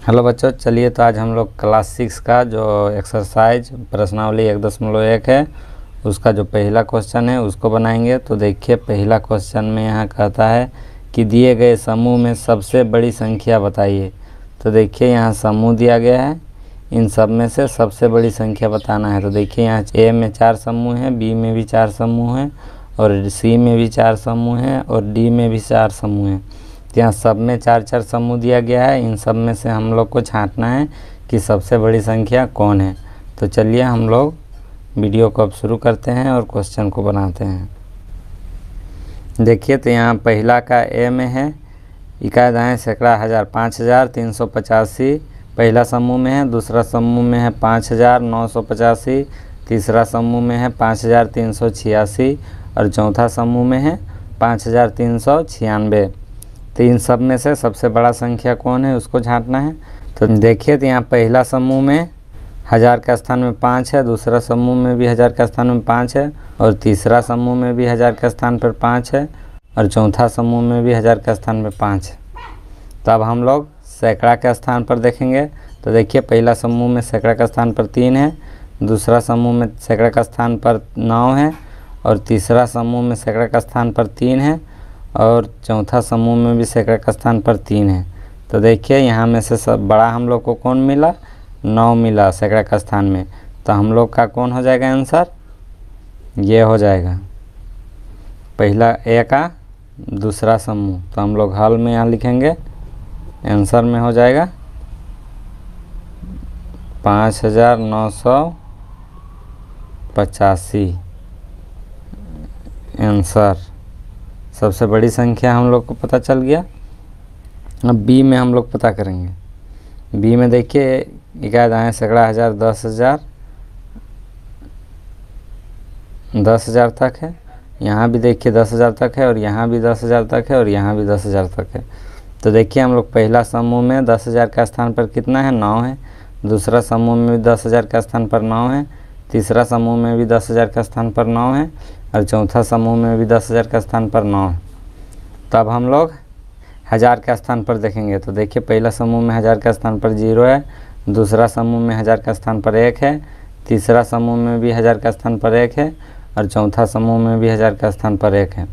Hello बच्चों, चलिए तो आज हम लोग क्लास 6 का जो एक्सरसाइज प्रश्नावली 1.1 है उसका जो पहला क्वेश्चन है उसको बनाएंगे। तो देखिए पहला क्वेश्चन में यहाँ कहता है कि दिए गए समूह में सबसे बड़ी संख्या बताइए। तो देखिए यहाँ समूह दिया गया है, इन सब में से सबसे बड़ी संख्या बताना है। तो देखिए यहाँ ए में 4 समूह हैं, बी में भी 4 समूह हैं और सी में भी 4 समूह हैं और डी में भी 4 समूह हैं। तो यहाँ सब में 4-4 समूह दिया गया है। इन सब में से हम लोग को छांटना है कि सबसे बड़ी संख्या कौन है। तो चलिए हम लोग वीडियो को अब शुरू करते हैं और क्वेश्चन को बनाते हैं। देखिए तो यहाँ पहला का ए में है इकाई दाएँ सैकड़ा हज़ार 5385 पहला समूह में है। दूसरा समूह में है 5985, तीसरा समूह में है 5386 और चौथा समूह में है 5396। तो इन सब में से सबसे बड़ा संख्या कौन है उसको छांटना है। तो देखिए तो यहाँ पहला समूह में 1000 के स्थान में 5 है, दूसरा समूह में भी 1000 के स्थान में 5 है और तीसरा समूह में भी 1000 के स्थान पर 5 है और चौथा समूह में भी 1000 के स्थान पर 5 है। तो अब हम लोग सैकड़ा के स्थान पर देखेंगे। तो देखिए पहला समूह में सैकड़ा का स्थान पर 3 है, दूसरा समूह में सैकड़ा का स्थान पर 9 है और तीसरा समूह में सैकड़ा का स्थान पर 3 है और चौथा समूह में भी सैकड़ा का स्थान पर 3 है। तो देखिए यहाँ में से सब बड़ा हम लोग को कौन मिला, 9 मिला सैकड़ा का स्थान में। तो हम लोग का कौन हो जाएगा आंसर, ये हो जाएगा पहला ए का दूसरा समूह। तो हम लोग हल में यहाँ लिखेंगे, आंसर में हो जाएगा 5985 आंसर। सबसे बड़ी संख्या हम लोग को पता चल गया। अब बी में हम लोग पता करेंगे। बी में देखिए इकाई दाएँ सैकड़ा हज़ार 10,000 तक है, यहाँ भी देखिए 10,000 तक है और यहाँ भी 10,000 तक है और यहाँ भी 10,000 तक है। तो देखिए हम लोग पहला समूह में 10,000 के स्थान पर कितना है, 9 है, दूसरा समूह में भी 10,000 के स्थान पर 9 है, तीसरा समूह में भी 10,000 के स्थान पर 9 है और चौथा समूह में भी 10,000 के स्थान पर 9 है। तो अब हम लोग 1000 के स्थान पर देखेंगे। तो देखिए पहला समूह में 1000 के स्थान पर 0 है, दूसरा समूह में 1000 के स्थान पर 1 है, तीसरा समूह में भी 1000 के स्थान पर 1 है और चौथा समूह में भी 1000 के स्थान पर 1 है।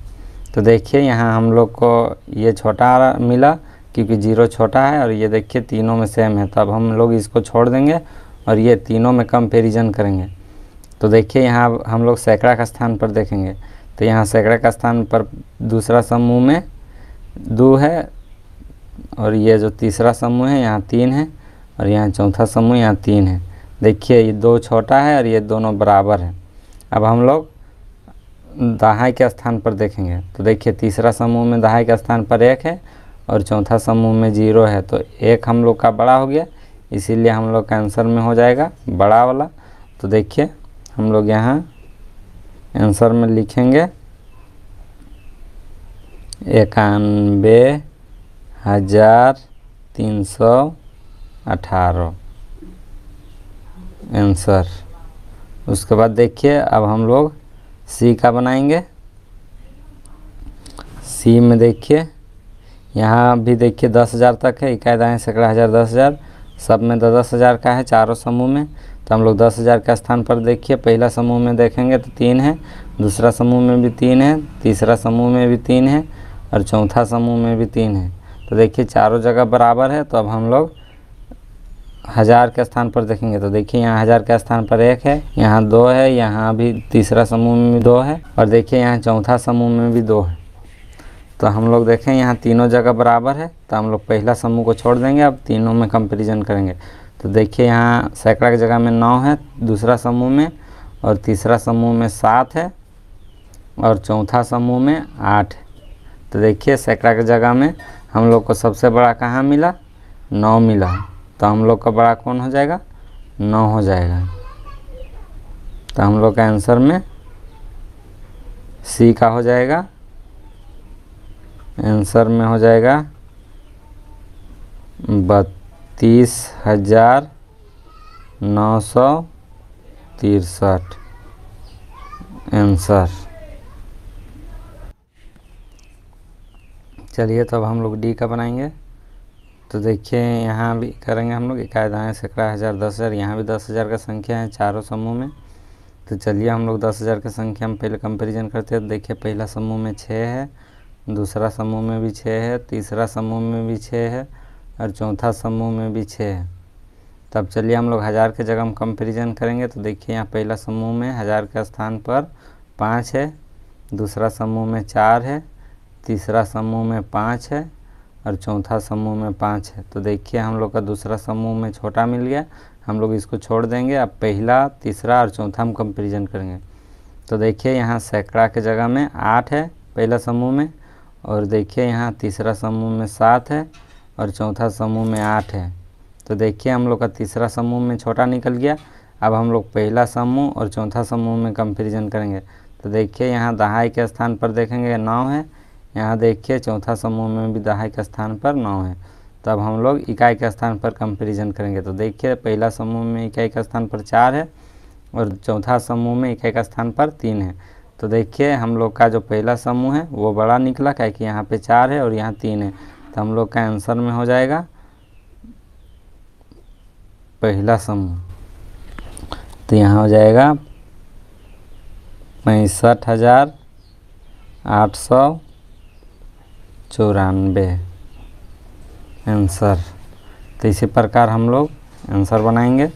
तो देखिए यहाँ हम लोग को ये छोटा मिला क्योंकि 0 छोटा है और ये देखिए तीनों में सेम है। तो अब हम लोग इसको छोड़ देंगे और ये तीनों में कंपैरिजन करेंगे। तो देखिए यहाँ हम लोग सैकड़ा का स्थान पर देखेंगे। तो यहाँ सैकड़ा का स्थान पर दूसरा समूह में 2 है और ये जो तीसरा समूह है यहाँ 3 है और यहाँ चौथा समूह यहाँ 3 है। देखिए ये 2 छोटा है और ये दोनों बराबर है। अब हम लोग दहाई के स्थान पर देखेंगे। तो देखिए तीसरा समूह में दहाई के स्थान पर 1 है और चौथा समूह में 0 है। तो 1 हम लोग का बड़ा हो गया, इसीलिए हम लोग का आंसर में हो जाएगा बड़ा वाला। तो देखिए हम लोग यहाँ आंसर में लिखेंगे 91,318 आंसर। उसके बाद देखिए अब हम लोग सी का बनाएंगे। सी में देखिए यहाँ भी देखिए 10,000 तक है, इकाई दाएँ सैकड़ा हज़ार 10,000, सब में 10,000 का है चारों समूह में। तो हम लोग 10,000 के स्थान पर देखिए पहला समूह में देखेंगे तो 3 है, दूसरा समूह में भी 3 है, तीसरा समूह में भी 3 है और चौथा समूह में भी 3 है। तो देखिए चारों जगह बराबर है। तो अब हम लोग 1000 के स्थान पर देखेंगे। तो देखिए यहाँ 1000 के स्थान पर 1 है, यहाँ 2 है, यहाँ भी तीसरा समूह में भी 2 है और देखिए यहाँ चौथा समूह में भी 2 है। तो हम लोग देखें यहाँ तीनों जगह बराबर है। तो हम लोग पहला समूह को छोड़ देंगे, अब तीनों में कंपैरिजन करेंगे। तो देखिए यहाँ सैकड़ा की जगह में 9 है दूसरा समूह में और तीसरा समूह में 7 है और चौथा समूह में 8 है। तो देखिए सैकड़ा की जगह में हम लोग को सबसे बड़ा कहाँ मिला, 9 मिला। तो हम लोग का बड़ा कौन हो जाएगा, 9 हो जाएगा। तो हम लोग का आंसर में सी का हो जाएगा, आंसर में हो जाएगा 32,963 आंसर। चलिए तो अब हम लोग डी का बनाएंगे। तो देखिए यहाँ भी करेंगे हम लोग इकाई दाएँ सैकड़ा हज़ार 10,000, यहाँ भी 10,000 का संख्या है चारों समूह में। तो चलिए हम लोग 10,000 की संख्या में पहले कंपैरिजन करते हैं। तो देखिए पहला समूह में 6 है, दूसरा समूह में भी 6 है, तीसरा समूह में भी 6 है और चौथा समूह में भी 6 है। तब चलिए हम लोग 1000 की जगह हम कंपैरिजन करेंगे। तो देखिए यहाँ पहला समूह में 1000 के स्थान पर 5 है, दूसरा समूह में 4 है, तीसरा समूह में 5 है और चौथा समूह में 5 है। तो देखिए हम लोग का दूसरा समूह में छोटा मिल गया, हम लोग इसको छोड़ देंगे। अब पहला, तीसरा और चौथा हम कंपैरिजन करेंगे। तो देखिए यहाँ सैकड़ा के जगह में 8 है पहला समूह में, और देखिए यहाँ तीसरा समूह में 7 है और चौथा समूह में 8 है। तो देखिए हम लोग का तीसरा समूह में छोटा निकल गया। अब हम लोग पहला समूह और चौथा समूह में कंपैरिजन करेंगे। तो देखिए यहाँ दहाई के स्थान पर देखेंगे 9 है, यहाँ देखिए चौथा समूह में भी दहाई के स्थान पर 9 है। तब हम लोग इकाई के स्थान पर कंपैरिजन करेंगे। तो देखिए पहला समूह में इकाई के स्थान पर 4 है और चौथा समूह में इकाई के स्थान पर 3 है। तो देखिए हम लोग का जो पहला समूह है वो बड़ा निकला, क्या कि यहाँ पे 4 है और यहाँ 3 है। तो हम लोग का आंसर में हो जाएगा पहला समूह। तो यहाँ हो जाएगा 65,894 आंसर। तो इसी प्रकार हम लोग आंसर बनाएंगे।